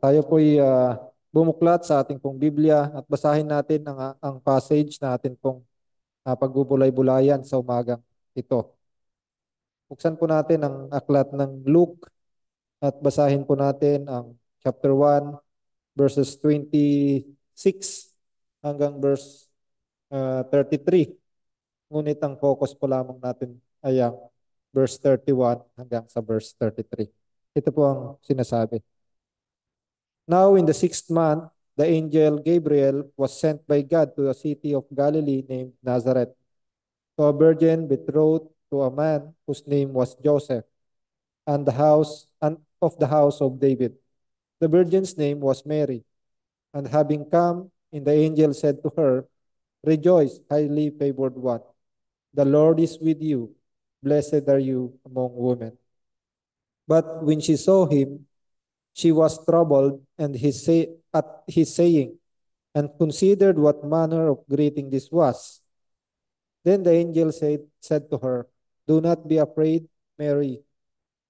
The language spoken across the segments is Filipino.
Tayo po'y bumuklat sa ating pong Biblia at basahin natin ang passage na atin pong pagbubulay-bulayan sa umagang ito. Buksan po natin ang aklat ng Luke at basahin po natin ang chapter 1 verses 26 hanggang verse 33. Ngunit ang focus po lamang natin ay ang verse 31 hanggang sa verse 33. Ito po ang sinasabi. Now in the 6th month, the angel Gabriel was sent by God to a city of Galilee named Nazareth, to a virgin betrothed to a man whose name was Joseph, and of the house of David. The virgin's name was Mary. And having come in, the angel said to her, Rejoice, highly favored one. The Lord is with you. Blessed are you among women. But when she saw him, she was troubled at his saying, and considered what manner of greeting this was. Then the angel said to her, Do not be afraid, Mary,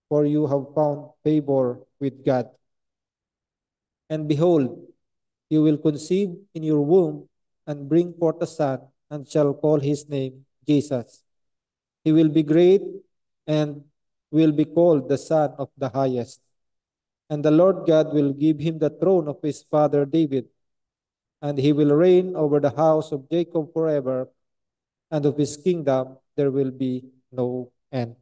for you have found favor with God. And behold, you will conceive in your womb and bring forth a son, and shall call his name Jesus. He will be great and will be called the Son of the Highest. And the Lord God will give him the throne of his father David, and he will reign over the house of Jacob forever, and of his kingdom there will be no end.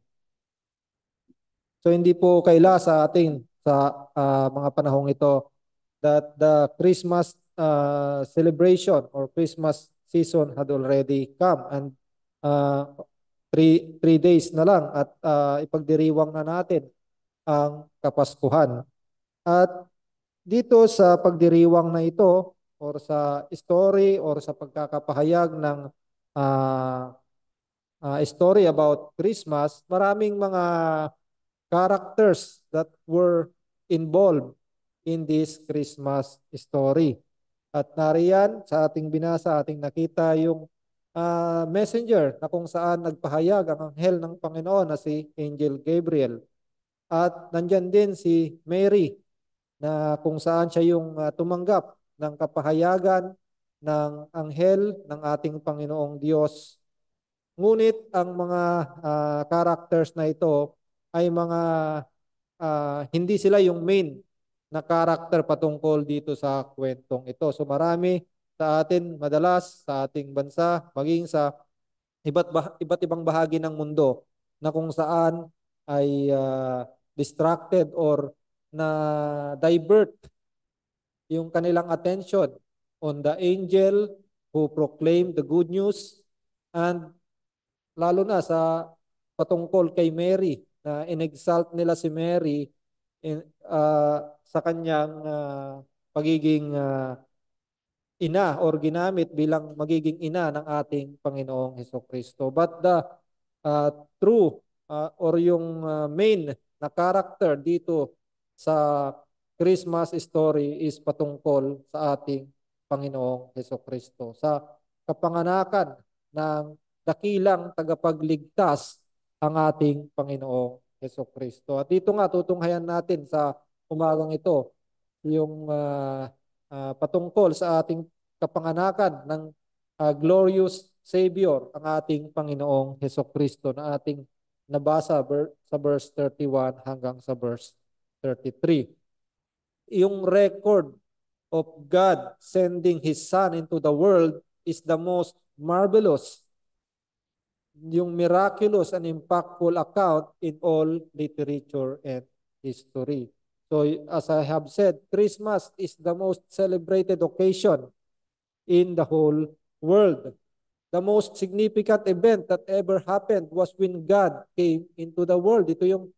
So hindi po kaila sa ating mga panahong ito that the Christmas celebration or Christmas season had already come, and uh, three days na lang at ipagdiriwang na natin ang Kapaskuhan. At dito sa pagdiriwang na ito or sa story or sa pagkakapahayag ng story about Christmas, maraming mga characters that were involved in this Christmas story. At nariyan sa ating binasa, ating nakita yung messenger na kung saan nagpahayag ang anghel ng Panginoon na si Angel Gabriel. At nandyan din si Mary na kung saan siya yung tumanggap ng kapahayagan ng anghel ng ating Panginoong Diyos. Ngunit ang mga characters na ito ay mga hindi sila yung main na character patungkol dito sa kwentong ito. So marami sa atin madalas sa ating bansa maging sa iba't ibang bahagi ng mundo na kung saan ay distracted or na divert yung kanilang attention on the angel who proclaimed the good news, and lalo na sa patungkol kay Mary na inexalt nila si Mary sa kanyang pagiging ina or ginamit bilang magiging ina ng ating Panginoong Hesukristo. But the true or yung main na character dito sa Christmas story is patungkol sa ating Panginoong Hesukristo. Sa kapanganakan ng dakilang tagapagligtas ang ating Panginoong Hesukristo. At dito nga tutunghayan natin sa umagang ito yung patungkol sa ating kapanganakan ng glorious Savior, ang ating Panginoong Hesukristo na ating nabasa sa verse 31 hanggang sa verse 33. Yung record of God sending His Son into the world is the most marvelous, yung miraculous and impactful account in all literature and history. So as I have said, Christmas is the most celebrated occasion in the whole world. The most significant event that ever happened was when God came into the world. Ito yung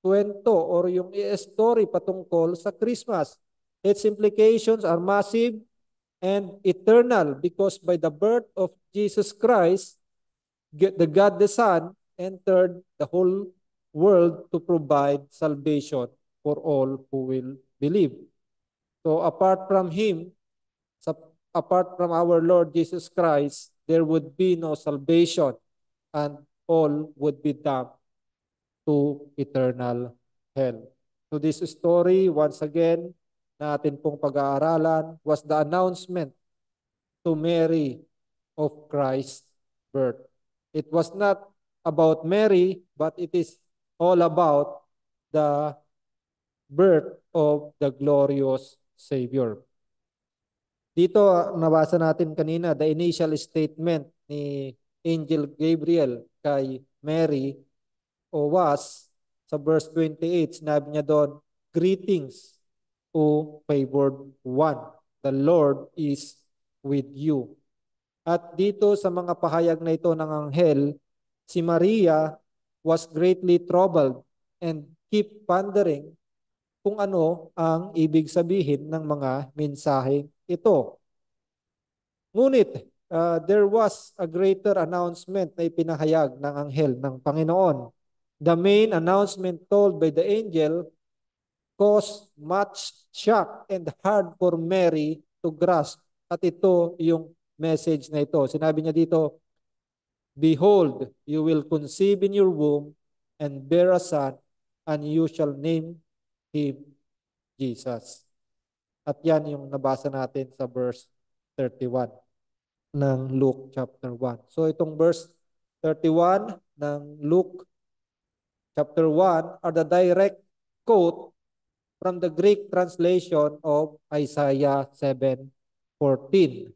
kwento or yung story patungkol sa Christmas. Its implications are massive and eternal because by the birth of Jesus Christ, the God the Son entered the whole world to provide salvation for all who will believe. So apart from Him, apart from our Lord Jesus Christ, there would be no salvation and all would be damned to eternal hell. So this story, once again, na atin pong pag-aaralan was the announcement to Mary of Christ's birth. It was not about Mary, but it is all about the birth of the glorious Savior. Dito, nabasa natin kanina, the initial statement ni Angel Gabriel kay Mary was sa verse 28, sinabi niya doon, "Greetings, O favored one, the Lord is with you." At dito sa mga pahayag na ito ng anghel, si Maria was greatly troubled and keep pondering kung ano ang ibig sabihin ng mga mensaheng ito. Ngunit, there was a greater announcement na ipinahayag ng anghel ng Panginoon. The main announcement told by the angel caused much shock and hard for Mary to grasp. At ito yung message na ito. Sinabi niya dito, "Behold, you will conceive in your womb and bear a son, and you shall name him Jesus." At yan yung nabasa natin sa verse 31 ng Luke chapter 1. So itong verse 31 ng Luke chapter 1 are the direct quote from the Greek translation of Isaiah 7:14.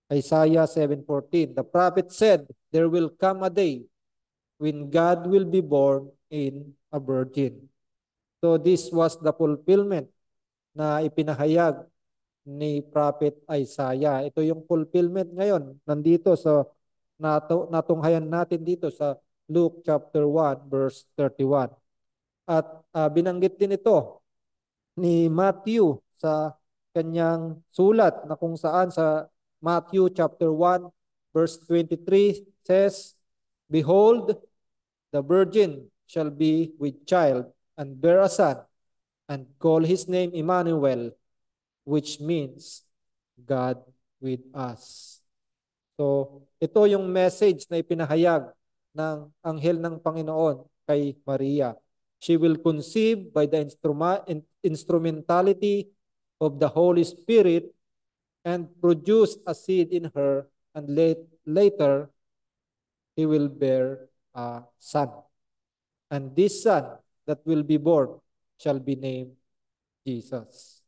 Isaiah 7:14. The prophet said, "There will come a day when God will be born in a virgin." So this was the fulfillment na ipinahayag ni Prophet Isaiah. Ito yung fulfillment ngayon. Nandito sa natunghayan natin dito sa Luke chapter 1 verse 31. At binanggit din ito ni Matthew sa kanyang sulat na kung saan sa Matthew chapter 1 verse 23 says, "Behold, the virgin shall be with child and bear a son and call his name Emmanuel, which means God with us." So, ito yung message na ipinahayag ng anghel ng Panginoon kay Maria. She will conceive by the instrumentality of the Holy Spirit and produce a seed in her, and later he will bear a son. And this son that will be born shall be named Jesus.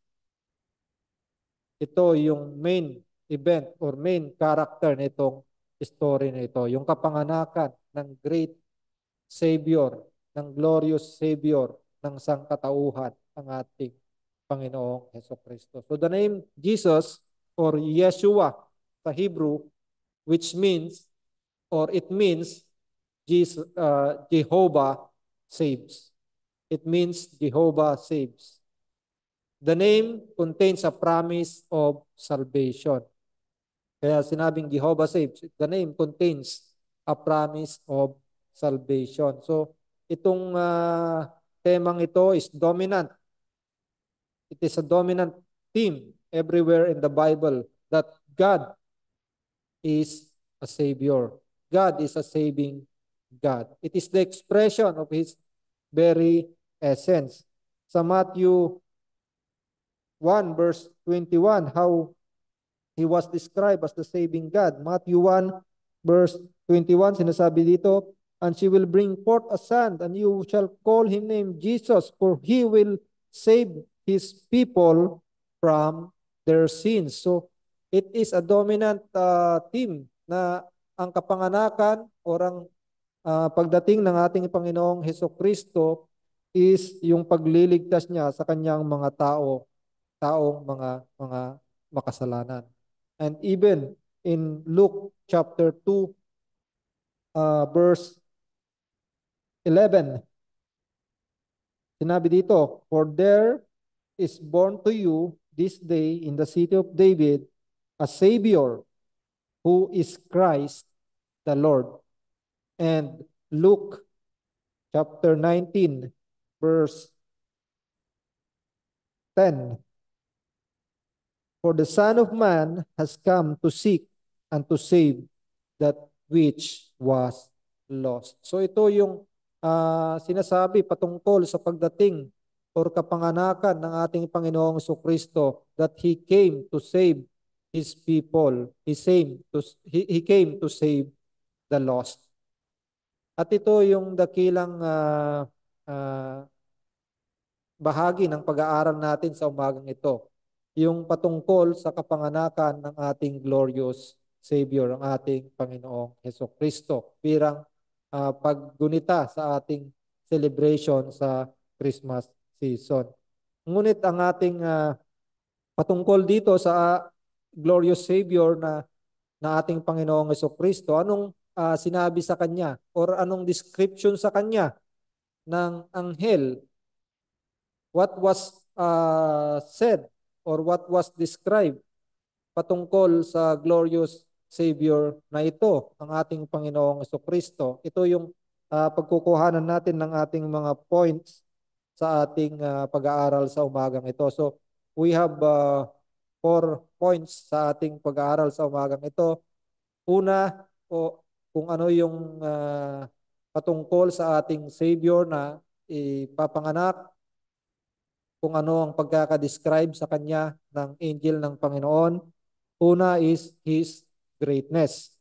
Ito yung main event or main character nitong story na ito. Yung kapanganakan ng great Savior, ng glorious Savior ng sangkatauhan, ang ating Panginoong Hesukristo. So the name Jesus or Yeshua sa Hebrew, which means or it means Jesus, Jehovah saves. It means Jehovah saves. The name contains a promise of salvation. Kaya sinabing Jehovah saves, the name contains a promise of salvation. So, itong temang ito is dominant. It is a dominant theme everywhere in the Bible that God is a Savior. God is a saving God. It is the expression of His very essence. Sa Matthew 1 verse 21, how He was described as the saving God. Matthew 1 verse 21, sinasabi dito, "And she will bring forth a son, and you shall call him name Jesus, for he will save his people from their sins." So, it is a dominant theme na ang kapanganakan o ang pagdating ng ating Panginoong Hesukristo is yung pagliligtas niya sa kanyang mga taong mga makasalanan. And even in Luke chapter 2 verse 11, sinabi dito, "For there is born to you this day in the city of David a Savior, who is Christ the Lord." And Luke chapter 19 verse 10, "For the Son of Man has come to seek and to save that which was lost." So ito yung sinasabi patungkol sa pagdating or kapanganakan ng ating Panginoong Jesucristo that He came to save His people. He came to save the lost. At ito yung dakilang ah, bahagi ng pag-aaral natin sa umagang ito. Yung patungkol sa kapanganakan ng ating glorious Savior, ang ating Panginoong Jesucristo, bilang paggunita sa ating celebration sa Christmas season. Ngunit ang ating patungkol dito sa glorious Savior na ating Panginoong Jesucristo, anong sinabi sa Kanya or anong description sa Kanya ng anghel? What was said or what was described patungkol sa glorious Savior na ito, ang ating Panginoong Jesucristo? Ito yung pagkukuhanan natin ng ating mga points sa ating pag-aaral sa umagang ito. So, we have 4 points sa ating pag-aaral sa umagang ito. Una, kung ano yung patungkol sa ating Savior na ipapanganak, kung ano ang pagkakadescribe sa kanya ng angel ng Panginoon. Una is His greatness.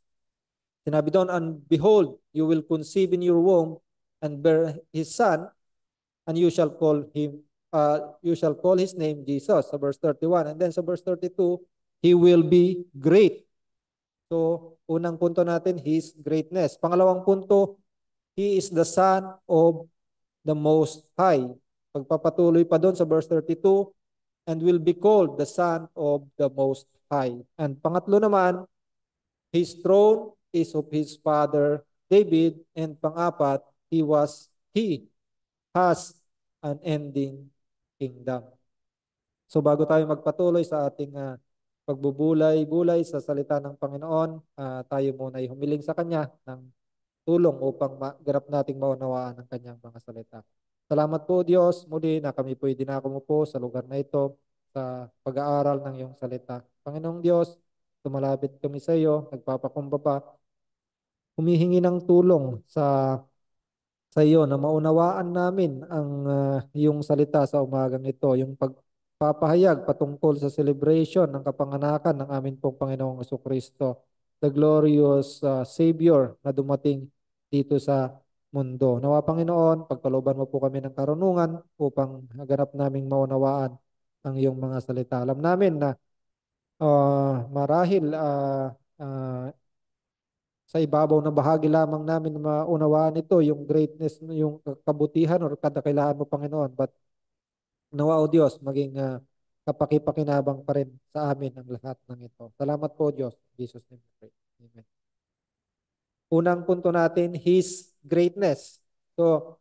Sinabi doon, and behold, you will conceive in your womb and bear His son, and you shall call His name Jesus, sa verse 31. And then sa verse 32, He will be great. So, unang punto natin, His greatness. Pangalawang punto, He is the Son of the Most High. Pagpapatuloy pa doon sa verse 32, and will be called the Son of the Most High. And pangatlo naman, His throne is of His father David. And pang-apat, He has an ending kingdom. So bago tayo magpatuloy sa ating pagbubulay-bulay sa salita ng Panginoon, tayo muna ay humiling sa Kanya ng tulong upang ganap nating maunawaan ang Kanyang mga salita. Salamat po Diyos muli na kami po dinako mo po sa lugar na ito sa pag-aaral ng iyong salita. Panginoong Diyos, tumalapit kami sa iyo, nagpapakumbaba, humihingi ng tulong sa iyo na maunawaan namin ang iyong salita sa umagang ito, yung pagpapahayag patungkol sa celebration ng kapanganakan ng amin pong Panginoong Jesucristo, the glorious Savior na dumating dito sa mundo. Nawa Panginoon, pagkalooban mo po kami ng karunungan upang ganap naming maunawaan ang iyong mga salita. Alam namin na marahil sa ibabaw na bahagi lamang namin maunawaan ito, yung greatness, yung kabutihan o kadakilaan mo, Panginoon. But nawa, O Diyos, maging kapakipakinabang pa rin sa amin ang lahat ng ito. Salamat po, Diyos. In Jesus' name we pray. Amen. Unang punto natin, His greatness. So,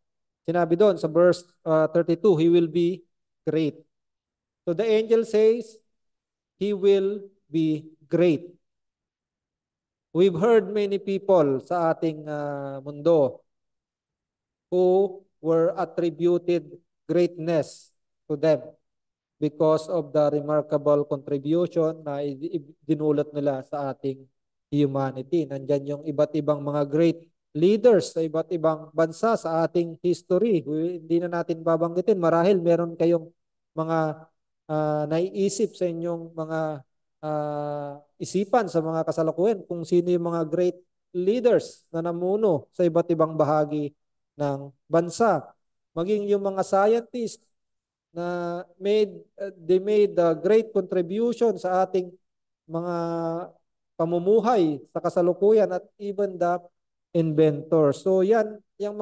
sinabi doon sa verse 32, He will be great. So the angel says, He will be great. We've heard many people sa ating mundo who were attributed greatness to them because of the remarkable contribution na dinulot nila sa ating humanity. Nandyan yung iba't ibang mga great leaders sa iba't ibang bansa sa ating history. Hindi na natin babanggitin. Marahil meron kayong mga naiisip sa inyong mga isipan sa mga kasalukuyan kung sino yung mga great leaders na namuno sa iba't ibang bahagi ng bansa. Maging yung mga scientists na they made a great contribution sa ating mga pamumuhay sa kasalukuyan at even the inventor. So yan, yung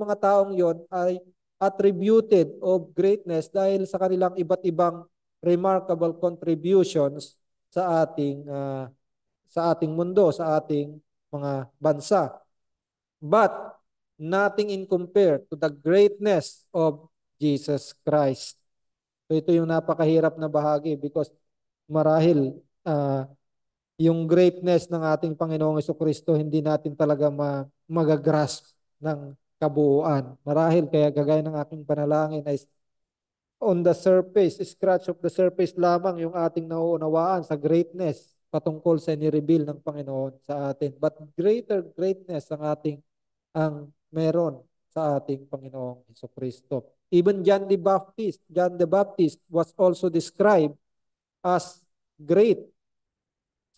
mga taong yon ay attributed of greatness dahil sa kanilang iba't ibang remarkable contributions sa ating mundo, sa ating mga bansa. But nothing in compare to the greatness of Jesus Christ. So ito yung napakahirap na bahagi because marahil yung greatness ng ating Panginoong Jesucristo hindi natin talaga magagrasp ng kabuuan. Marahil kaya gagaya ng aking panalangin ay on the surface, scratch of the surface lamang yung ating nauunawaan sa greatness patungkol sa ni-reveal ng Panginoon sa atin. But greater greatness ang meron sa ating Panginoong Jesucristo. Even John the Baptist was also described as great.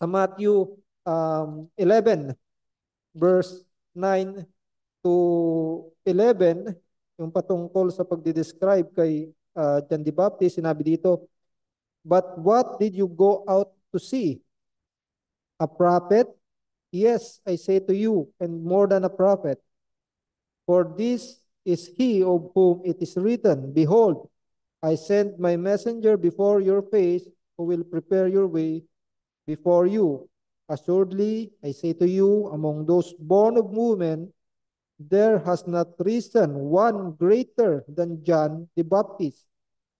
Sa Matthew 11, verse 9 to 11, yung patungkol sa pagdidescribe kay John the Baptist, sinabi dito, "But what did you go out to see? A prophet? Yes, I say to you, and more than a prophet. For this is he of whom it is written, Behold, I send my messenger before your face, who will prepare your way before you. Assuredly, I say to you, among those born of women, there has not risen one greater than John the Baptist.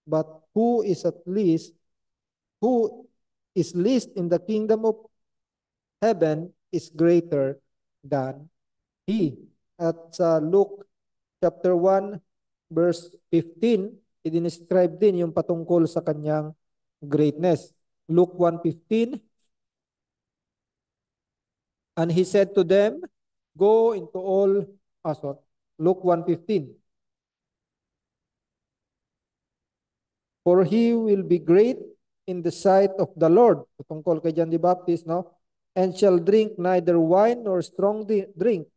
But who is least in the kingdom of heaven is greater than he." At sa Luke chapter 1, verse 15, i-describe din yung patungkol sa kanyang greatness. Luke 1:15, "And he said to them, Go into all," sorry, Luke 1:15, "For he will be great in the sight of the Lord," patungkol kay John the Baptist, no? "And shall drink neither wine nor strong drink.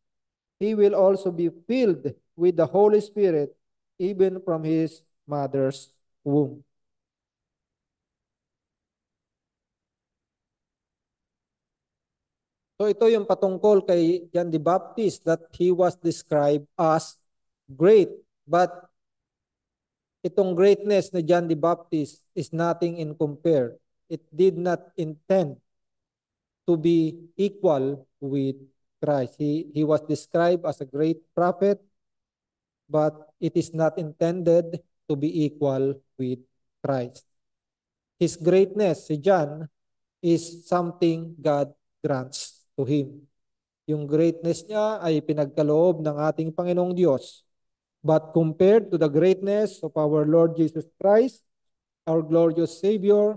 He will also be filled with the Holy Spirit even from his mother's womb." So ito yung patungkol kay John the Baptist, that he was described as great. But itong greatness ni John the Baptist is nothing in compare. It did not intend to be equal with Christ. He was described as a great prophet, but it is not intended to be equal with Christ. His greatness, si John, is something God grants to him. Yung greatness niya ay pinagkaloob ng ating Panginoong Diyos. But compared to the greatness of our Lord Jesus Christ, our glorious Savior,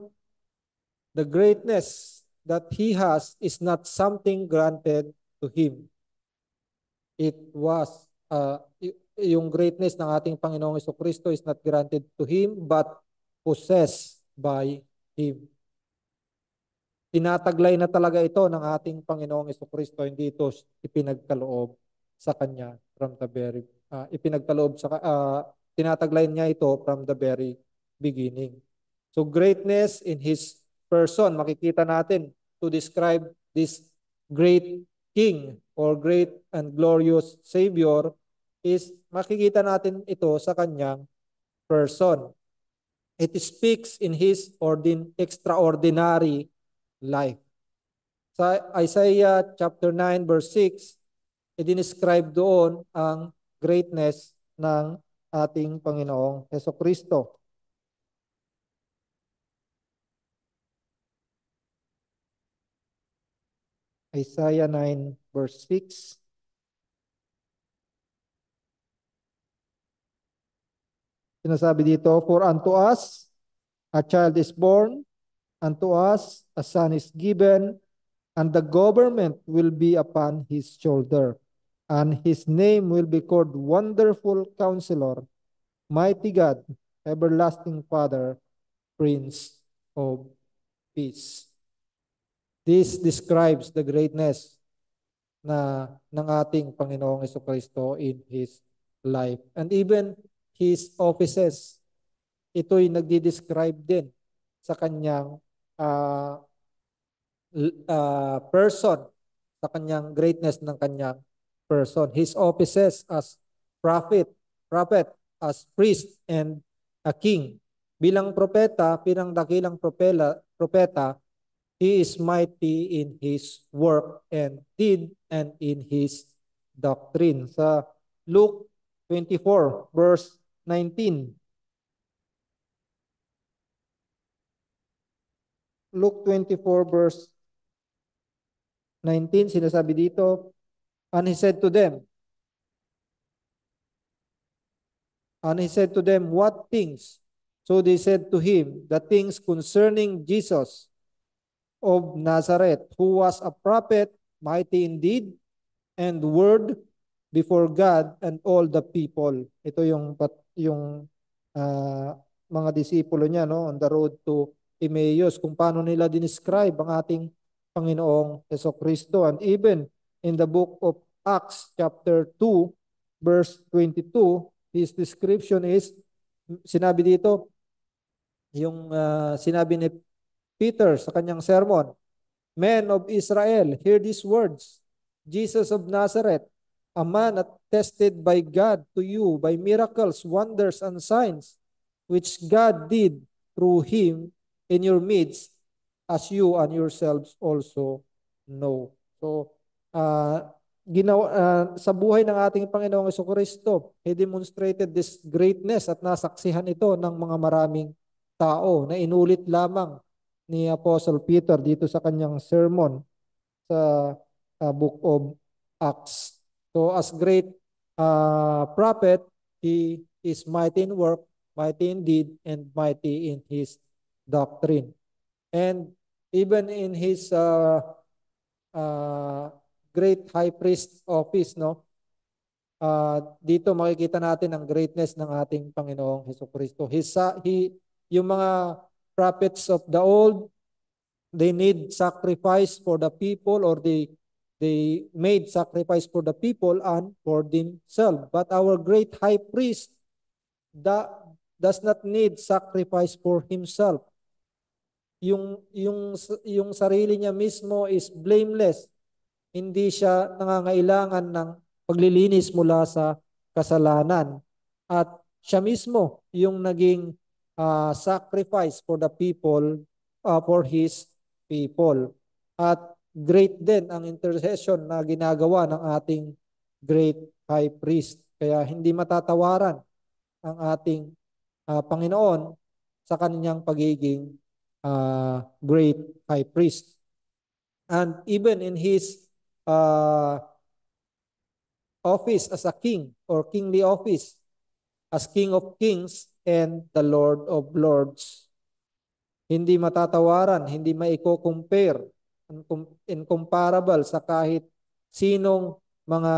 the greatness that He has is not something granted to Him. It was, yung greatness ng ating Panginoong Jesucristo is not granted to Him, but possessed by Him. Tinataglay na talaga ito ng ating Panginoong Jesucristo, hindi ito ipinagkaloob sa Kanya from the very, tinataglay niya ito from the very beginning. So greatness in His person, makikita natin to describe this great King or great and glorious Savior is makikita natin ito sa Kanyang person. It speaks in His extraordinary life. Sa Isaiah chapter 9 verse 6, i-describe doon ang greatness ng ating Panginoong Hesukristo. Isaiah 9 verse 6. Sinasabi dito, "For unto us a child is born, unto us a son is given, and the government will be upon his shoulder. And his name will be called Wonderful Counselor, Mighty God, Everlasting Father, Prince of Peace." This describes the greatness ng ating Panginoong Jesucristo in His life. And even His offices, ito'y nagdi-describe din sa kanyang uh, person, sa kanyang greatness ng kanyang person. His offices as prophet, as priest, and a king. Bilang propeta, dakilang propeta, he is mighty in his work and deed and in his doctrine. Sa Luke 24 verse 19. Luke 24 verse 19, sinasabi dito, and he said to them, "What things?" So they said to him, "The things concerning Jesus of Nazareth, who was a prophet, mighty in deed and word before God and all the people." Ito yung ah, mga disipulo niya, no, on the road to Emmaus, kung paano nila dinescribe ang ating Panginoong Hesukristo. And even in the book of Acts chapter 2 verse 22, his description is, sinabi dito, yung sinabi ni Peter sa kanyang sermon, "Men of Israel, hear these words. Jesus of Nazareth, a man attested by God to you by miracles, wonders, and signs, which God did through him in your midst, as you and yourselves also know." So, sa buhay ng ating Panginoong Jesucristo, He demonstrated this greatness at nasaksihan ito ng mga maraming tao na inulit lamang ni Apostle Peter dito sa kanyang sermon sa book of Acts. So as great prophet, he is mighty in work, mighty in deed, and mighty in his doctrine. And even in his uh, great high priest office, no, dito makikita natin ang greatness ng ating Panginoong Hesukristo. Yung mga prophets of the old, they need sacrifice for the people, or they made sacrifice for the people and for themselves. But our great high priest that does not need sacrifice for himself. Yung sarili niya mismo is blameless. Hindi siya nangangailangan ng paglilinis mula sa kasalanan. At siya mismo yung naging sacrifice for the people, for his people. At great din ang intercession na ginagawa ng ating great high priest. Kaya hindi matatawaran ang ating Panginoon sa kanyang pagiging great high priest. And even in his office as a king, or kingly office, as King of Kings and the Lord of Lords, hindi matatawaran, hindi maiko-compare, incomparable sa kahit sinong mga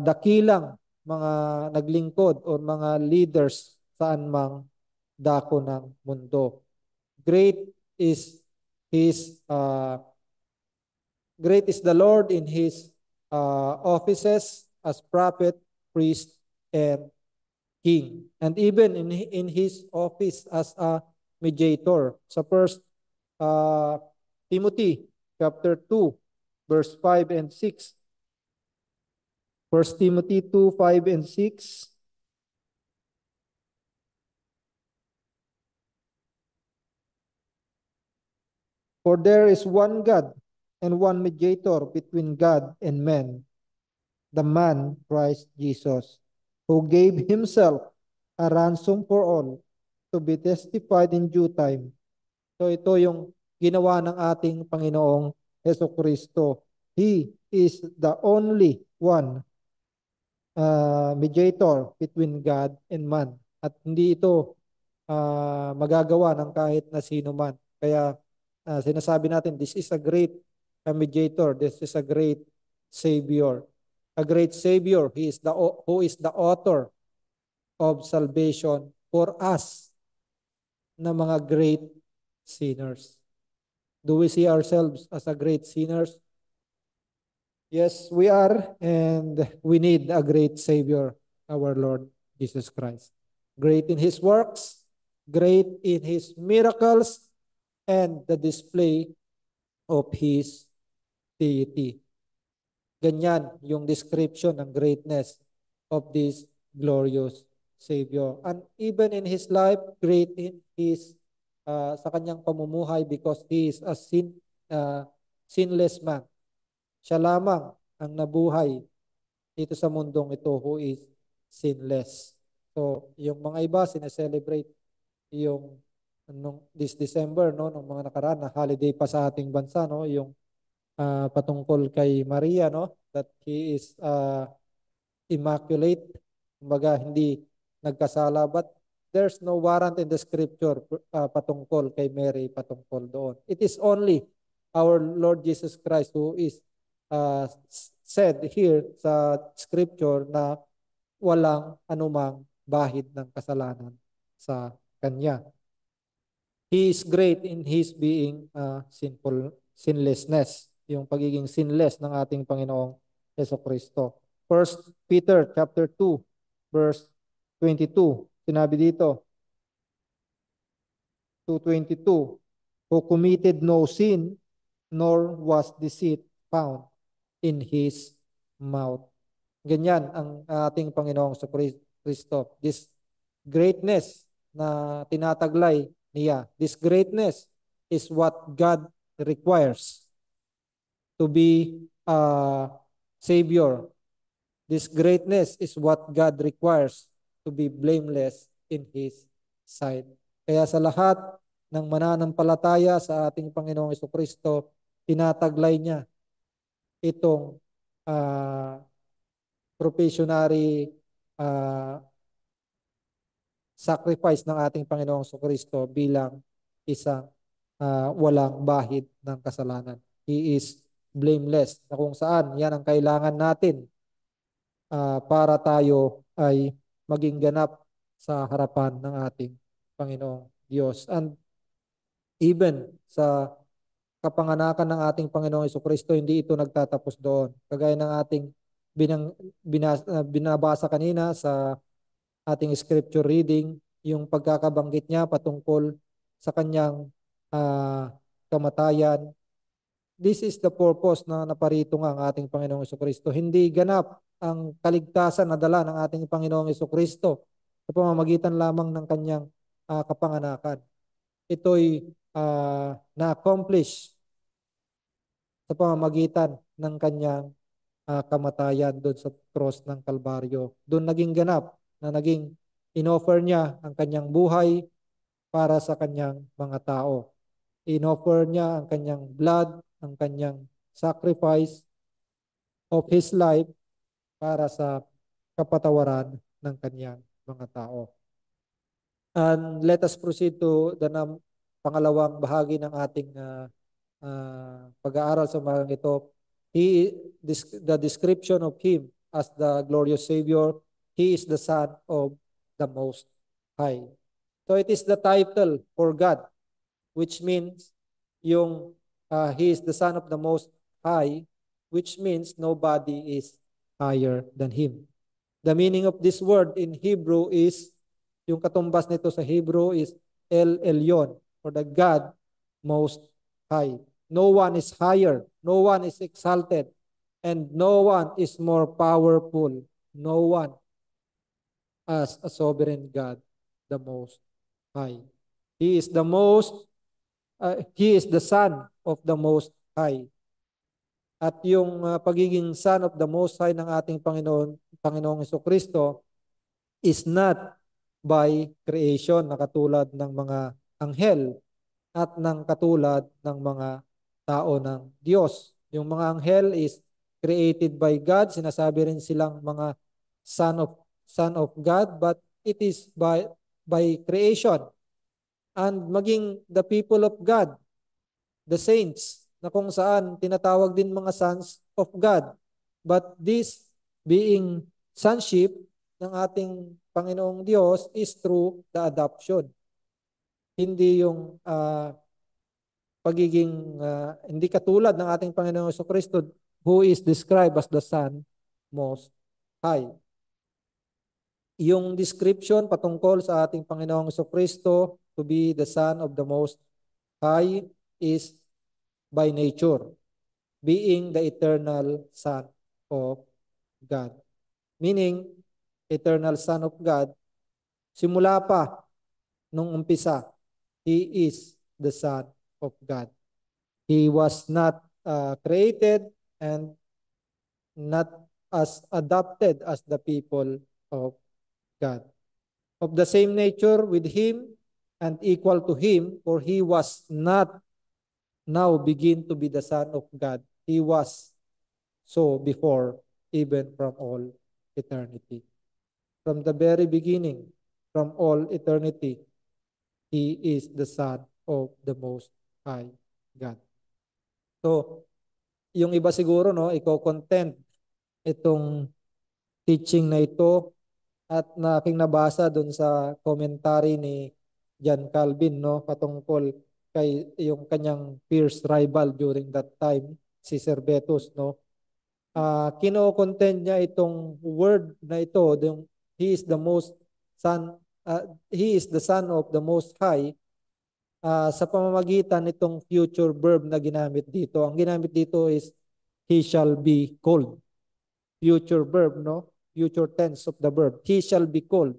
dakilang mga naglingkod o mga leaders saan mang dako ng mundo. Great is great is the Lord in his offices as prophet, priest, and king. And even in his office as a mediator. Sa First Timothy chapter 2, verse 5 and 6. First Timothy 2, 5 and 6. For there is one God and one mediator between God and men, the man Christ Jesus, who gave himself a ransom for all, to be testified in due time. So ito yung ginawa ng ating Panginoong Hesukristo. He is the only one mediator between God and man. At hindi ito magagawa ng kahit na sino man. Kaya sinasabi natin, this is a great mediator. This is a great Savior. A great Savior. Who is the author of salvation for us na mga great sinners. Do we see ourselves as a great sinners? Yes, we are, and we need a great Savior, our Lord Jesus Christ. Great in His works, great in His miracles, and the display of His deity. Ganyan yung description ng greatness of this glorious Savior. And even in His life, great in His sa kanyang pamumuhay, because He is a sinless man. Siya lamang ang nabuhay dito sa mundong ito who is sinless. So, yung mga iba sineselebrate yung this December, no, ng mga nakaraan na holiday pa sa ating bansa, no, yung patungkol kay Maria, no, that he is immaculate, kumbaga hindi nagkasala, but there's no warrant in the scripture patungkol kay Mary, patungkol doon. It is only our Lord Jesus Christ who is said here sa scripture na walang anumang bahid ng kasalanan sa Kanya. He is great in His being sinlessness, yung pagiging sinless ng ating Panginoong Jesucristo. First Peter chapter 2, verse 22. Sinabi dito, 2:22, who committed no sin, nor was deceit found in His mouth. Ganyan ang ating Panginoong Kristo. This greatness na tinataglay niya, this greatness is what God requires to be a Savior. This greatness is what God requires to be blameless in His sight. Kaya sa lahat ng mananampalataya sa ating Panginoong Jesucristo, tinataglay niya itong propitiatory sacrifice ng ating Panginoong Jesucristo bilang isang walang bahid ng kasalanan. He is blameless, na kung saan yan ang kailangan natin para tayo ay maging ganap sa harapan ng ating Panginoong Diyos. And even sa kapanganakan ng ating Panginoong Jesucristo, hindi ito nagtatapos doon. Kagaya ng ating binabasa kanina sa ating scripture reading, yung pagkakabanggit niya patungkol sa kanyang kamatayan. This is the purpose na naparito nga ang ating Panginoong Jesucristo. Hindi ganap ang kaligtasan na dala ng ating Panginoong Jesucristo sa pamamagitan lamang ng kanyang kapanganakan. Ito'y na-accomplish sa pamamagitan ng kanyang kamatayan doon sa cross ng Kalbaryo. Doon naging ganap na naging inoffer niya ang kanyang buhay para sa kanyang mga tao. Inoffer niya ang kanyang blood, ang kanyang sacrifice of His life para sa kapatawaran ng kanyang mga tao. And let us proceed to the pangalawang bahagi ng ating pag-aaral sa mga ito. The description of Him as the glorious Savior, He is the Son of the Most High. So it is the title for God, which means He is the Son of the Most High, which means nobody is higher than Him. The meaning of this word in Hebrew is, yung katumbas nito sa Hebrew is El Elyon, or the God Most High. No one is higher, no one is exalted, and no one is more powerful. No one as a sovereign God, the Most High. He is He is the Son of the Most High. At yung pagiging Son of the Most High ng ating Panginoong Jesucristo is not by creation na katulad ng mga anghel at ng katulad ng mga tao ng Diyos. Yung mga anghel is created by God. Sinasabi rin silang mga son of God, but it is by creation. And maging the people of God, the saints, na kung saan tinatawag din mga sons of God. But this being sonship ng ating Panginoong Diyos is through the adoption. Hindi yung hindi katulad ng ating Panginoong Jesucristo, who is described as the Son Most High. Yung description patungkol sa ating Panginoong Jesucristo to be the Son of the Most High is by nature, being the eternal Son of God. Meaning, eternal Son of God, simula pa nung umpisa, He is the Son of God. He was not created and not as adopted as the people of God. Of the same nature with Him and equal to Him, for He was not now begin to be the Son of God. He was so before, even from all eternity. From the very beginning, from all eternity, He is the Son of the Most High God. So, yung iba siguro, no, iko-content itong teaching na ito at na aking nabasa doon sa commentary ni John Calvin, no, patungkol kay yung kanyang fierce rival during that time, si Servetus, no. Kino-contend niya itong word na ito, yung he is the most son, he is the son of the most high, sa pamamagitan nitong future verb na ginamit dito. Ang ginamit dito is he shall be called. Future verb, no? Future tense of the verb. He shall be called.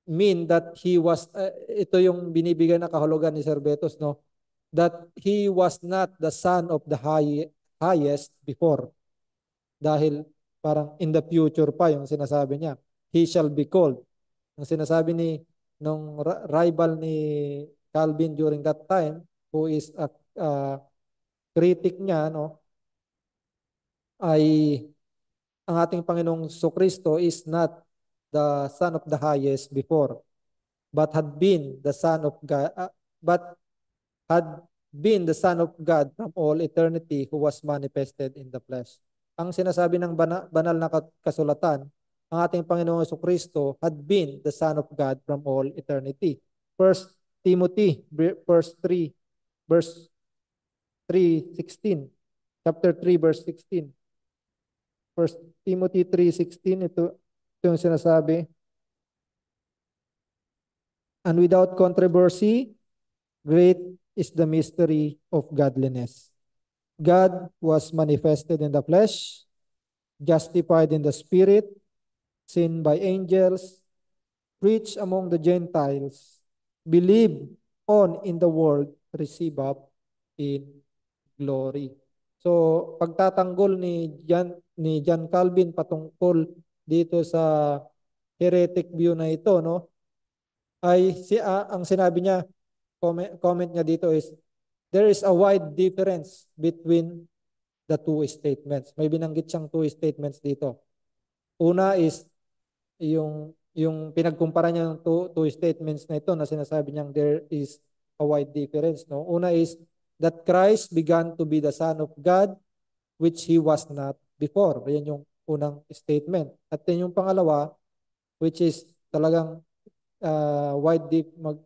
Mean that he was, ito yung binibigyan na kahulugan ni Servetus, no? That he was not the son of the highest before. Dahil parang in the future pa yung sinasabi niya. He shall be called. Ang sinasabi ni nung rival ni Calvin during that time, who is a critic niya, no, ay ang ating Panginoong Kristo is not the Son of the highest before, but had been the Son of God, but had been the Son of God from all eternity who was manifested in the flesh. Ang sinasabi ng banal na kasulatan, ang ating Panginoong Kristo had been the Son of God from all eternity. First Timothy verse 3, verse 3:16. Chapter 3 verse 16. First Timothy 3:16, ito yung sinasabi. And without controversy, great is the mystery of godliness. God was manifested in the flesh, justified in the spirit, seen by angels, preached among the Gentiles, believed on in the world, received up in glory. So, pagtatanggol ni John Calvin patungkol dito sa heretic view na ito, no, ay ang sinabi niya, comment niya dito is, there is a wide difference between the two statements. May binanggit siyang two statements dito. Una is yung pinagkumpara niya ng two statements na ito na sinasabi niyang there is a wide difference, no. Una is that Christ began to be the Son of God, which he was not before. Yan yung unang statement. At then yung pangalawa, which is talagang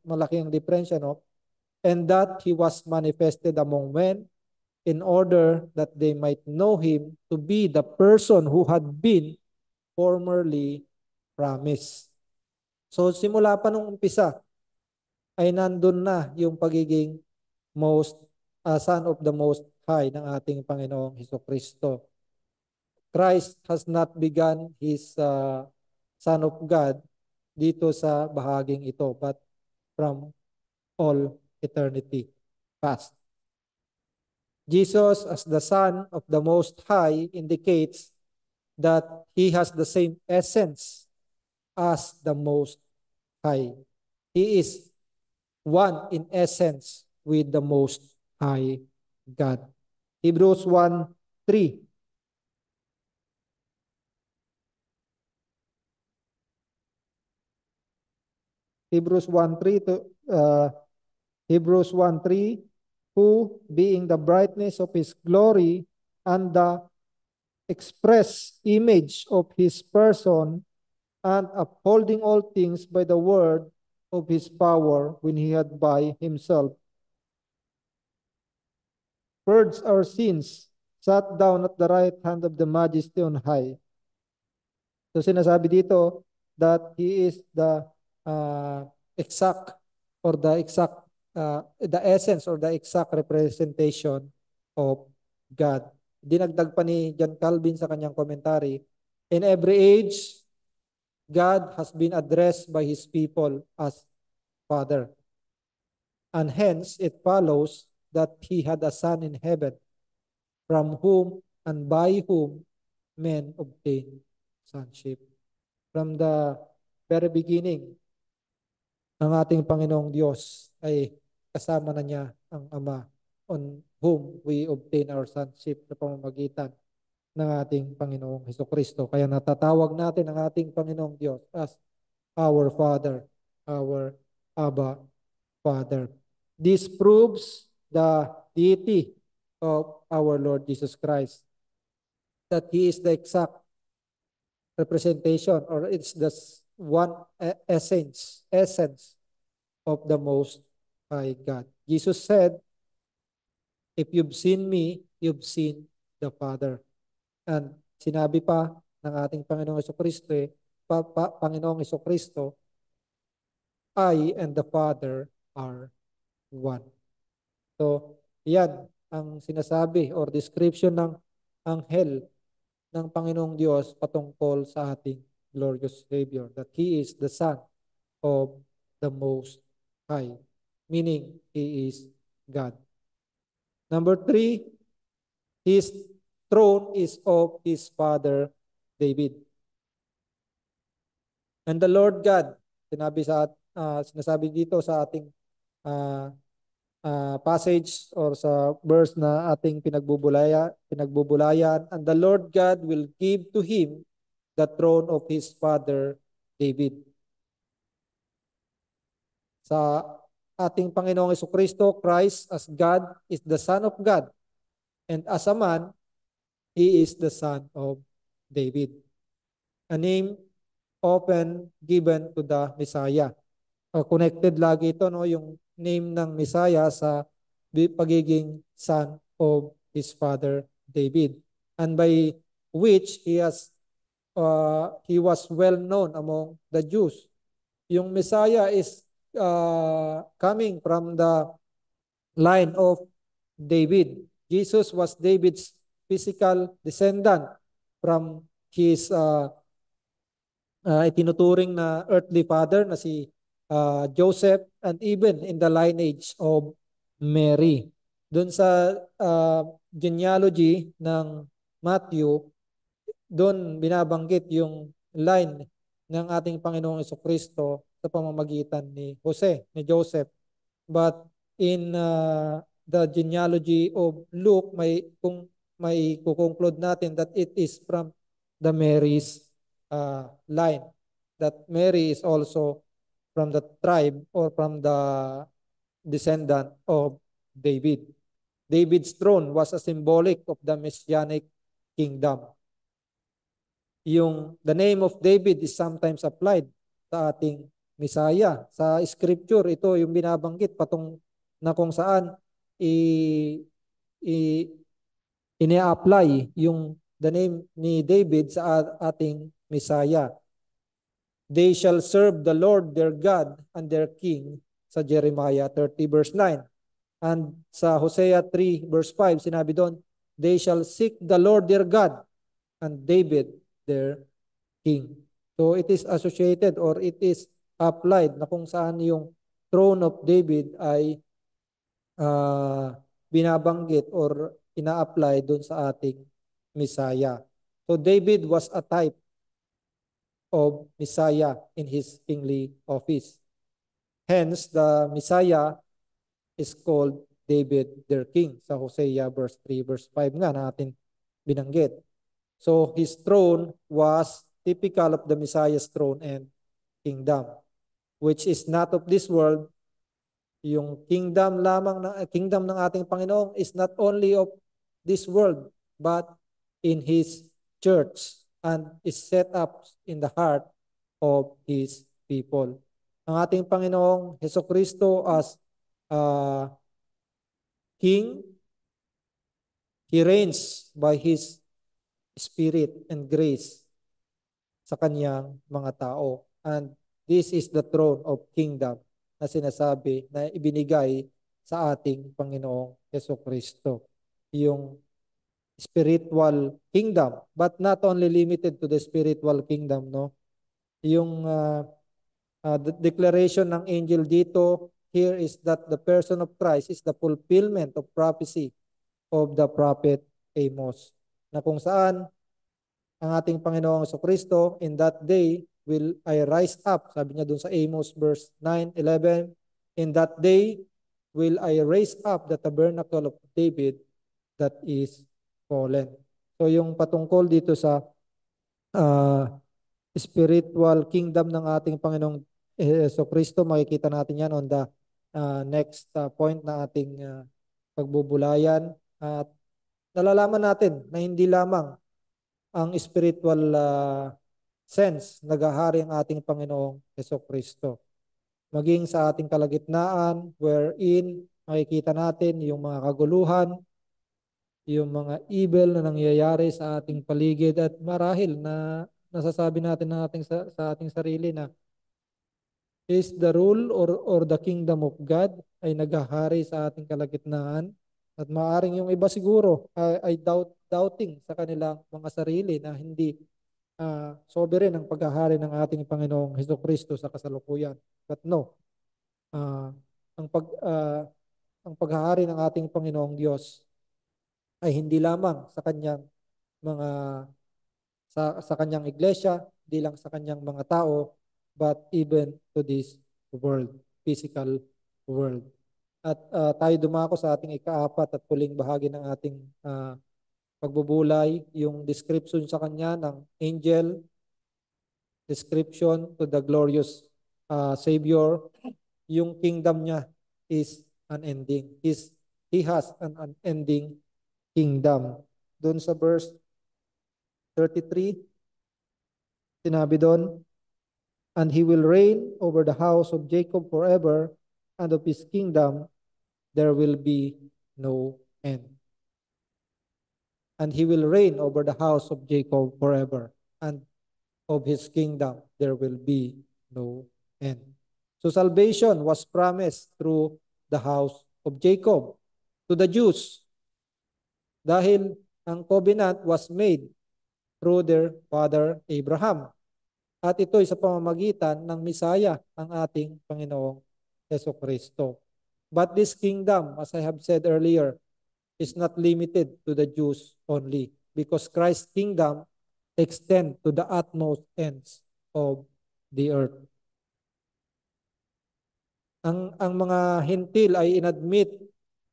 malaking diferensya, no? And that he was manifested among men in order that they might know him to be the person who had been formerly promised. So simula pa nung umpisa ay nandun na yung pagiging Son of the Most High ng ating Panginoong Hesukristo. Christ has not begun his Son of God dito sa bahaging ito, but from all eternity past. Jesus as the Son of the Most High indicates that he has the same essence as the Most High. He is one in essence with the Most High God. Hebrews 1:3. Hebrews 1:3 to Hebrews 1:3, who being the brightness of his glory and the express image of his person, and upholding all things by the word of his power, when he had by himself purged our sins, sat down at the right hand of the majesty on high. So sinasabi dito that he is the exact or the essence or the exact representation of God. Dinagdag pa ni John Calvin sa kanyang commentary, in every age, God has been addressed by his people as Father. And hence it follows that he had a son in heaven, from whom and by whom men obtain sonship. From the very beginning, ang ating Panginoong Diyos ay kasama na niya ang Ama, on whom we obtain our sonship sa pamamagitan ng ating Panginoong Hesukristo. Kaya natatawag natin ang ating Panginoong Diyos as our Father, our Abba Father. This proves the deity of our Lord Jesus Christ, that He is the exact representation, or it's the one essence of the Most High God. Jesus said, if you've seen me, you've seen the Father. And sinabi pa ng ating Panginoong Jesucristo, Panginoong Jesucristo, I and the Father are one. So, yan ang sinasabi or description ng anghel ng Panginoong Diyos patungkol sa ating glorious Savior, that He is the Son of the Most High, meaning He is God. Number 3, His throne is of His father David. And the Lord God, sinasabi dito sa ating uh, passage or sa verse na ating pinagbubulayan, and the Lord God will give to him the throne of his father David. Sa ating Panginoong Jesucristo, Christ as God is the Son of God, and as a man, He is the Son of David. A name often given to the Messiah. Connected lagi ito, no, yung name ng Messiah sa pagiging son of his father David, and by which he was well known among the Jews. Yung Messiah is coming from the line of David. Jesus was David's physical descendant from his itinuturing na earthly father na si Joseph, and even in the lineage of Mary. Doon sa genealogy ng Matthew, doon binabanggit yung line ng ating Panginoong Jesucristo sa pamamagitan ni Joseph. But in the genealogy of Luke, may kukonclude natin that it is from the Mary's line. That Mary is also from the tribe or from the descendant of David. David's throne was a symbolic of the Messianic kingdom. The name of David is sometimes applied sa ating Messiah. Sa scripture, ito yung binabanggit na kung saan ini-apply yung the name ni David sa ating Messiah. They shall serve the Lord their God and their King, sa Jeremiah 30 verse 9. And sa Hosea 3 verse 5, sinabi doon, they shall seek the Lord their God and David their king. So it is associated or it is applied na kung saan yung throne of David ay binabanggit or ina-apply doon sa ating Messiah. So David was a type of Messiah in his kingly office. Hence, the Messiah is called David their king. Sa Hosea verse 3 verse 5 nga natin binanggit. So his throne was typical of the Messiah's throne and kingdom, which is not of this world. Yung kingdom ng ating Panginoon is not only of this world, but in His church and is set up in the heart of His people. Ang ating Panginoong Jesucristo as King, He reigns by His Spirit and grace sa kanyang mga tao. And this is the throne of kingdom na sinasabi na ibinigay sa ating Panginoong Jesucristo. Yung spiritual kingdom, but not only limited to the spiritual kingdom, no? Yung the declaration ng angel dito here is that the person of Christ is the fulfillment of prophecy of the prophet Amos, na kung saan ang ating Panginoong Jesucristo, in that day will I rise up. Sabi niya dun sa Amos verse 9, 11, in that day will I raise up the tabernacle of David that is fallen. So yung patungkol dito sa spiritual kingdom ng ating Panginoong Jesucristo, makikita natin yan on the next point na ating pagbubulayan. At nalalaman natin na hindi lamang ang spiritual sense naghahari ang ating Panginoong Hesukristo. Maging sa ating kalagitnaan wherein makikita natin yung mga kaguluhan, yung mga evil na nangyayari sa ating paligid at marahil na nasasabi natin sa ating sarili na is the rule or the kingdom of God ay naghahari sa ating kalagitnaan at maaring yung iba siguro ay doubting sa kanilang mga sarili na hindi sovereign ang paghahari ng ating Panginoong Hesukristo sa kasalukuyan. But no, ah, ang pag ah, ang paghahari ng ating Panginoong Diyos ay hindi lamang sa kanyang mga sa kanyang iglesia, hindi lang sa kanyang mga tao, but even to this world, physical world. At tayo dumako sa ating ikaapat at huling bahagi ng ating pagbubulay, yung description sa kanya ng angel, description to the glorious Savior. Yung kingdom niya is unending. He has an unending kingdom. Doon sa verse 33, sinabi doon, and he will reign over the house of Jacob forever, and of his kingdom there will be no end. And he will reign over the house of Jacob forever, and of his kingdom there will be no end. So salvation was promised through the house of Jacob to the Jews dahil ang covenant was made through their father Abraham. At ito'y sa pamamagitan ng Misaya, ang ating Panginoong Hesukristo. But this kingdom, as I have said earlier, is not limited to the Jews only because Christ's kingdom extend to the utmost ends of the earth. Ang mga hintil ay inadmit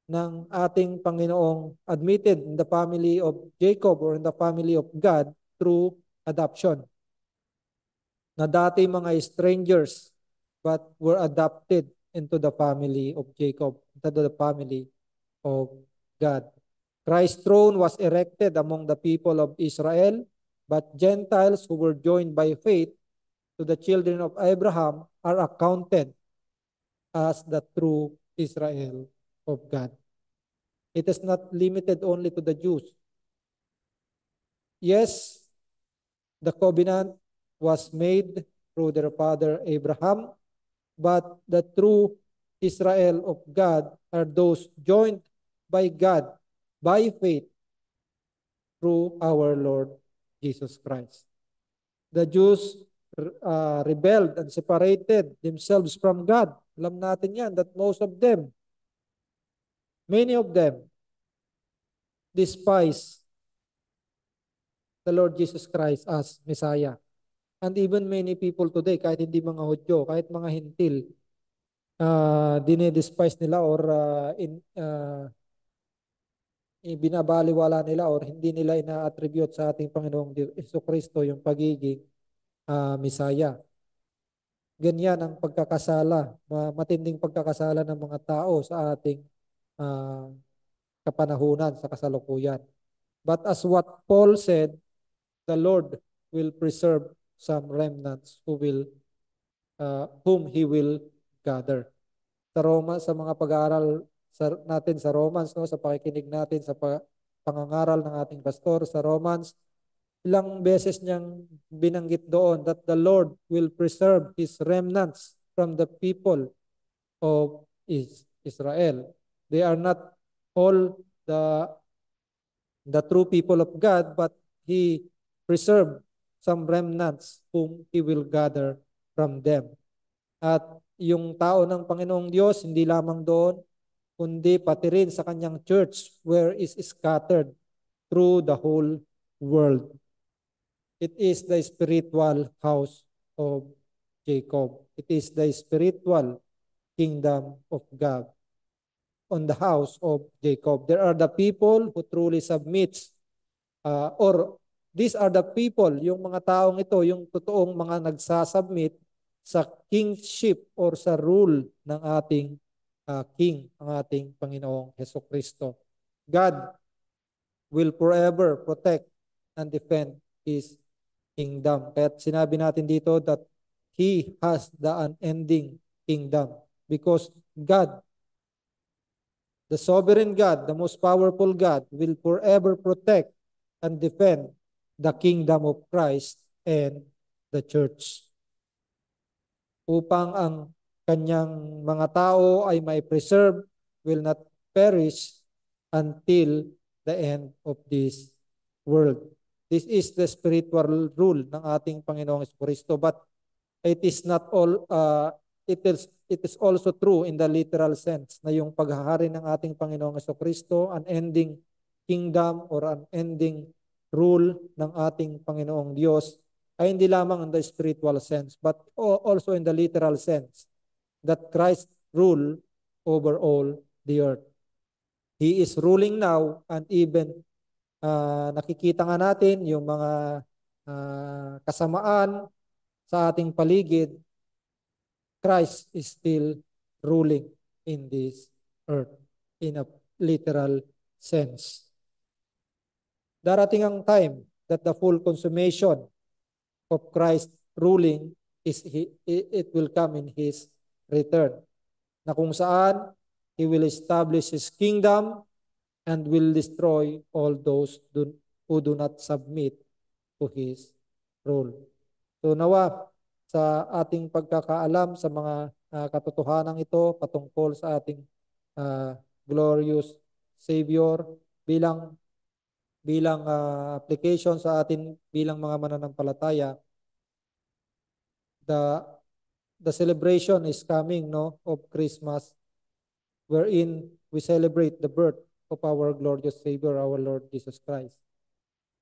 ng ating Panginoong, admitted in the family of Jacob or in the family of God through adoption. Na dati mga strangers but were adopted into the family of Jacob, into the family of God. Christ's throne was erected among the people of Israel, but Gentiles who were joined by faith to the children of Abraham are accounted as the true Israel of God. It is not limited only to the Jews. Yes, the covenant was made through their father Abraham, but the true Israel of God are those joined by God by faith through our Lord Jesus Christ. The Jews rebelled and separated themselves from God. Alam natin yan that most of them, many of them, despise the Lord Jesus Christ as Messiah. And even many people today, kahit hindi mga Hudyo, kahit mga Hintil, dinedespise nila or binabaliwala nila or hindi nila ina-attribute sa ating Panginoong Jesucristo yung pagiging Messiah. Ganyan ang pagkakasala, matinding pagkakasala ng mga tao sa ating kapanahunan, sa kasalukuyan. But as what Paul said, the Lord will preserve some remnants whom He will gather. Sa Roma, sa mga pag-aaral natin sa Romans, no, sa pakikinig natin sa pangangaral ng ating pastor sa Romans, ilang beses niyang binanggit doon that the Lord will preserve His remnants from the people of Israel. They are not all the true people of God, but He preserved some remnants whom He will gather from them. At yung tao ng Panginoong Diyos, hindi lamang doon, kundi pati rin sa kanyang church where is scattered through the whole world. It is the spiritual house of Jacob. It is the spiritual kingdom of God on the house of Jacob. There are the people who truly submits or these are the people, yung mga taong ito, yung totoong mga nagsasubmit sa kingship or sa rule ng ating King, ang ating Panginoong Hesukristo. God will forever protect and defend His kingdom. Kaya sinabi natin dito that He has the unending kingdom because God, the sovereign God, the most powerful God, will forever protect and defend the kingdom of Christ and the church upang ang kanyang mga tao ay may preserve, will not perish until the end of this world. This is the spiritual rule ng ating Panginoong Jesucristo, but it is not all it is also true in the literal sense na yung paghahari ng ating Panginoong Jesucristo, an ending kingdom or an ending rule ng ating Panginoong Diyos ay hindi lamang in the spiritual sense but also in the literal sense that Christ rule over all the earth. He is ruling now, and even nakikita nga natin yung mga kasamaan sa ating paligid. Christ is still ruling in this earth in a literal sense. Darating ang time that the full consummation of Christ ruling it will come in His return, na kung saan He will establish His kingdom and will destroy all those who do not submit to His rule. So nawa sa ating pagkakaalam sa mga katotohanan ito patungkol sa ating glorious Savior bilang application sa atin bilang mga mananampalataya, the celebration is coming of Christmas, wherein we celebrate the birth of our glorious Savior, our Lord Jesus Christ.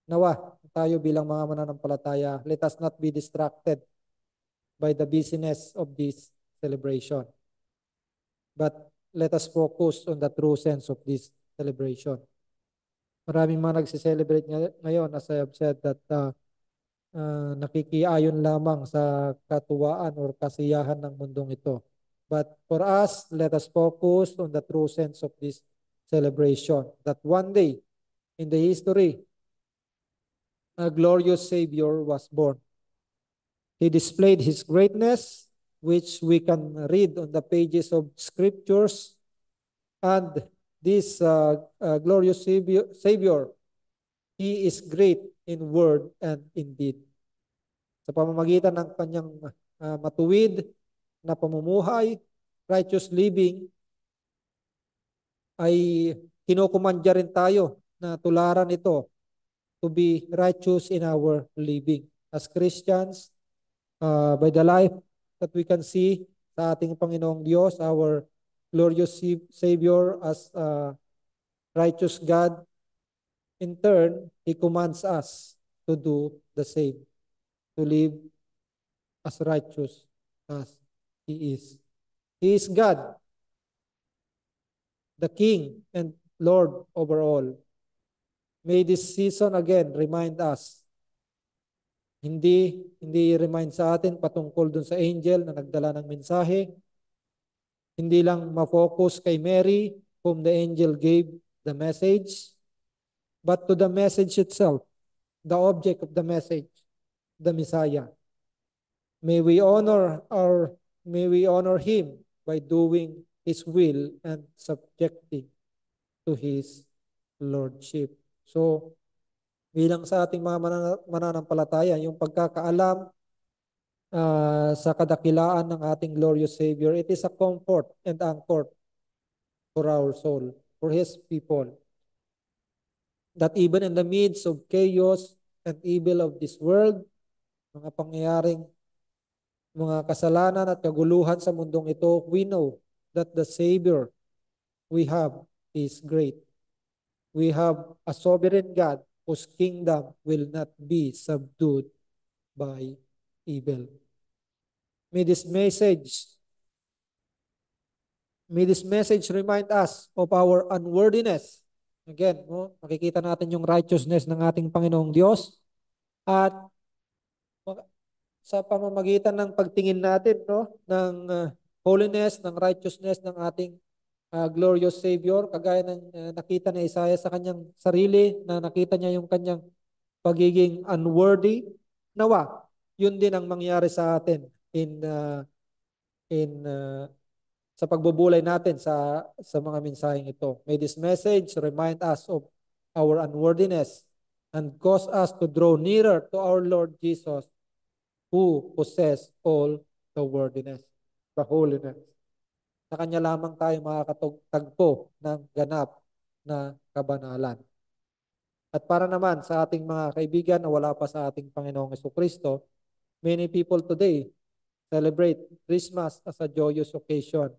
Nawa tayo bilang mga mananampalataya, let us not be distracted by the busyness of this celebration, but let us focus on the true sense of this celebration. Maraming mga nagse-celebrate ngayon, as I have said, that nakikiayon lamang sa katuwaan or kasiyahan ng mundong ito. But for us, let us focus on the true sense of this celebration, that one day in the history, a glorious Savior was born. He displayed His greatness, which we can read on the pages of scriptures, and this glorious Savior, He is great in word and in deed. Sa pamamagitan ng kanyang matuwid na pamumuhay, righteous living, ay kinukumandya rin tayo na tularan ito to be righteous in our living. As Christians, by the life that we can see sa ating Panginoong Diyos, our glorious Savior as righteous God, in turn, He commands us to do the same, to live as righteous as He is. He is God, the King and Lord over all. May this season again remind us, hindi remind sa atin patungkol dun sa angel na nagdala ng mensahe, hindi lang ma-focus kay Mary whom the angel gave the message, but to the message itself, the object of the message, the Messiah. May we honor Him by doing His will and subjecting to His Lordship. So, bilang sa ating mga mananampalataya, yung pagkakaalam sa kadakilaan ng ating glorious Savior, it is a comfort and anchor for our soul, for His people, that even in the midst of chaos and evil of this world, mga pangyayaring, mga kasalanan at kaguluhan sa mundong ito, we know that the Savior we have is great. We have a sovereign God whose kingdom will not be subdued by evil. May this message remind us of our unworthiness. Again, makikita natin yung righteousness ng ating Panginoong Diyos, at sa pamamagitan ng pagtingin natin ng holiness, ng righteousness ng ating glorious Savior, kagaya ng nakita ni Isaiah sa kanyang sarili, na nakita niya yung kanyang pagiging unworthy, Nawa, yun din ang mangyari sa atin in sa pagbubulay natin sa mga mensaheng ito. May this message remind us of our unworthiness and cause us to draw nearer to our Lord Jesus who possess all the worthiness, the holiness. Sa Kanya lamang tayo makakatagpo ng ganap na kabanalan. At para naman sa ating mga kaibigan na wala pa sa ating Panginoong Jesucristo, many people today celebrate Christmas as a joyous occasion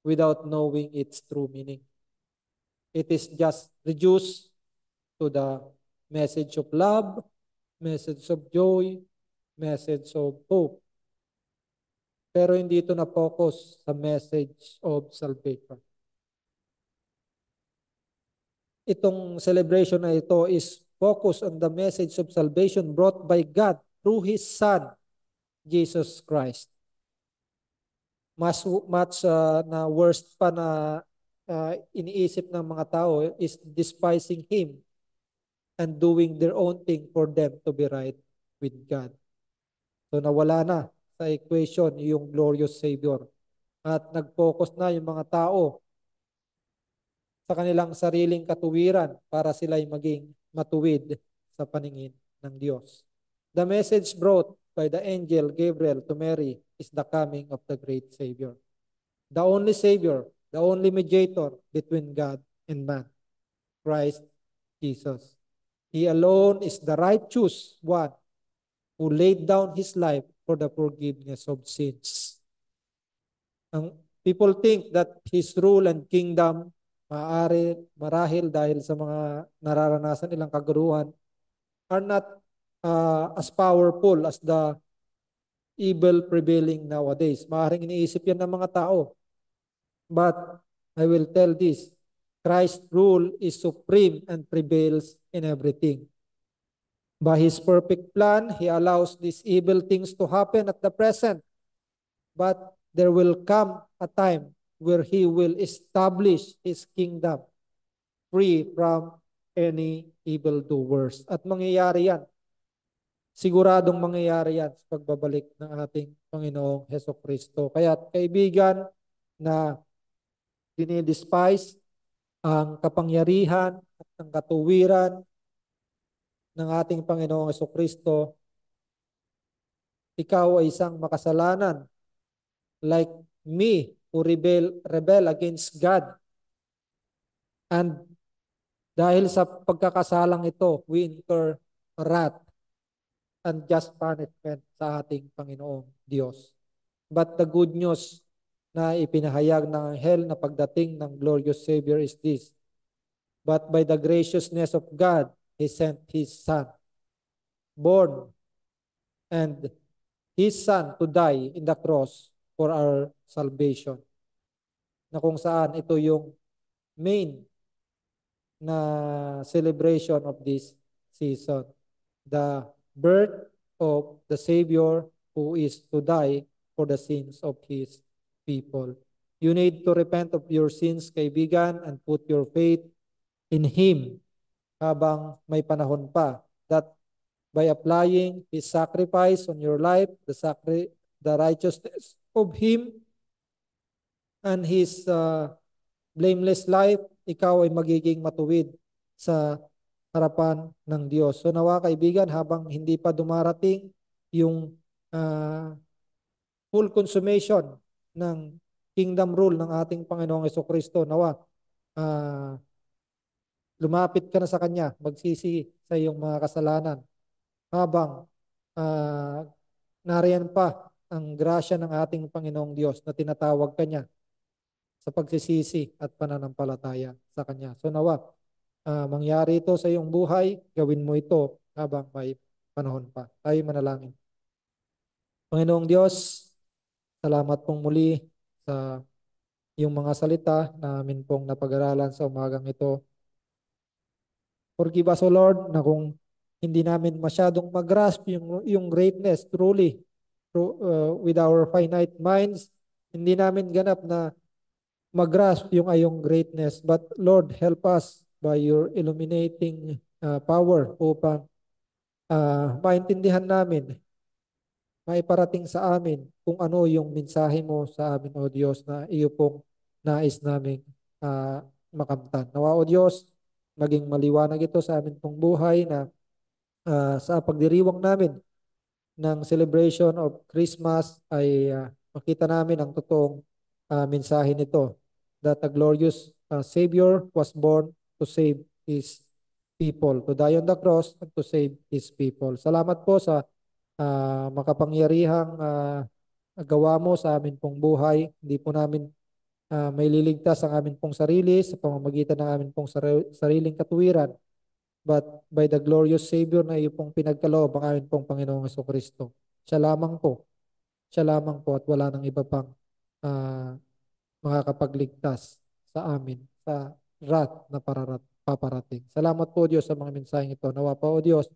without knowing its true meaning. It is just reduced to the message of love, message of joy, message of hope. Pero hindi ito na-focus sa message of salvation. Itong celebration na ito is focused on the message of salvation brought by God through His Son, Jesus Christ. Much na worst pa na iniisip ng mga tao is despising Him and doing their own thing for them to be right with God. So nawala na sa equation yung glorious Savior. At nag-focus na yung mga tao sa kanilang sariling katuwiran para sila'y maging matuwid sa paningin ng Diyos. The message brought by the angel Gabriel to Mary is the coming of the great Savior. The only Savior, the only mediator between God and man, Christ Jesus. He alone is the righteous one who laid down His life for the forgiveness of sins. Ang people think that His rule and kingdom marahil dahil sa mga nararanasan nilang kaguruhan are not as powerful as the evil prevailing nowadays. Maaaring iniisip yan ng mga tao. But I will tell this, Christ's rule is supreme and prevails in everything. By His perfect plan, He allows these evil things to happen at the present. But there will come a time where He will establish His kingdom free from any evildoers. At mangyayari yan. Siguradong mangyayari yan sa pagbabalik ng ating Panginoong Hesukristo. Kaya kaibigan na dinidespise ang kapangyarihan at ang katuwiran ng ating Panginoong Hesukristo, ikaw ay isang makasalanan like me who rebel against God. And dahil sa pagkakasalang ito, we incur wrath and just punishment sa ating Panginoong Diyos. But the good news na ipinahayag ng anghel na pagdating ng glorious Savior is this. But by the graciousness of God, He sent His Son, born, and His Son to die in the cross for our salvation. Na kung saan ito yung main na celebration of this season. The birth of the Savior who is to die for the sins of His people. You need to repent of your sins, kaibigan, and put your faith in Him habang may panahon pa. That by applying His sacrifice on your life, the righteousness of Him, and His blameless life, ikaw ay magiging matuwid sa harapan ng Diyos. So nawa kaibigan, habang hindi pa dumarating yung full consummation ng kingdom rule ng ating Panginoong Jesucristo, nawa lumapit ka na sa Kanya, magsisi sa iyong mga kasalanan habang nariyan pa ang grasya ng ating Panginoong Diyos na tinatawag Kanya sa pagsisisi at pananampalataya sa Kanya. So nawa, mangyari ito sa iyong buhay, gawin mo ito habang may panahon pa. Tayo manalangin. Panginoong Diyos, salamat pong muli sa iyong mga salita na amin pong napag-aralan sa umagang ito. Forgive us, O Lord, na kung hindi namin masyadong mag-grasp yung greatness truly with our finite minds, hindi namin ganap na mag-grasp yung ayong greatness. But Lord, help us by your illuminating power upang maintindihan namin, maiparating sa amin kung ano yung mensahe mo sa amin, O Diyos, na iyo pong nais naming makamtan. Nawa, O Diyos, maging maliwanag ito sa amin pong buhay na sa pagdiriwang namin ng celebration of Christmas ay makita namin ang totoong mensahe nito, that a glorious Savior was born to save His people, to die on the cross and to save His people. Salamat po sa makapangyarihang gawa mo sa amin pong buhay. Hindi po namin may liligtas ang amin pong sarili sa pamamagitan ng amin pong sariling katuwiran, but by the glorious Savior na iyo pong pinagkaloob ang amin pong Panginoong Jesucristo. Siya lamang po. Siya lamang po at wala nang iba pang ah, makakapagligtas sa amin sa wrath na paparating. Salamat po Diyos sa mga mensaheng ito. Nawa po o Diyos,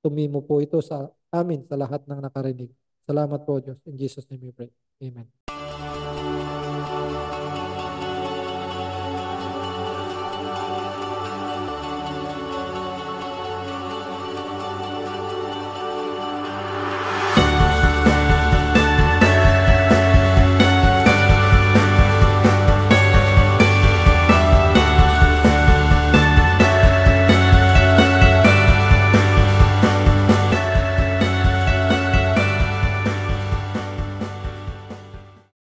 tumimo po ito sa amin sa lahat ng nakarinig. Salamat po Diyos. In Jesus' name we pray. Amen.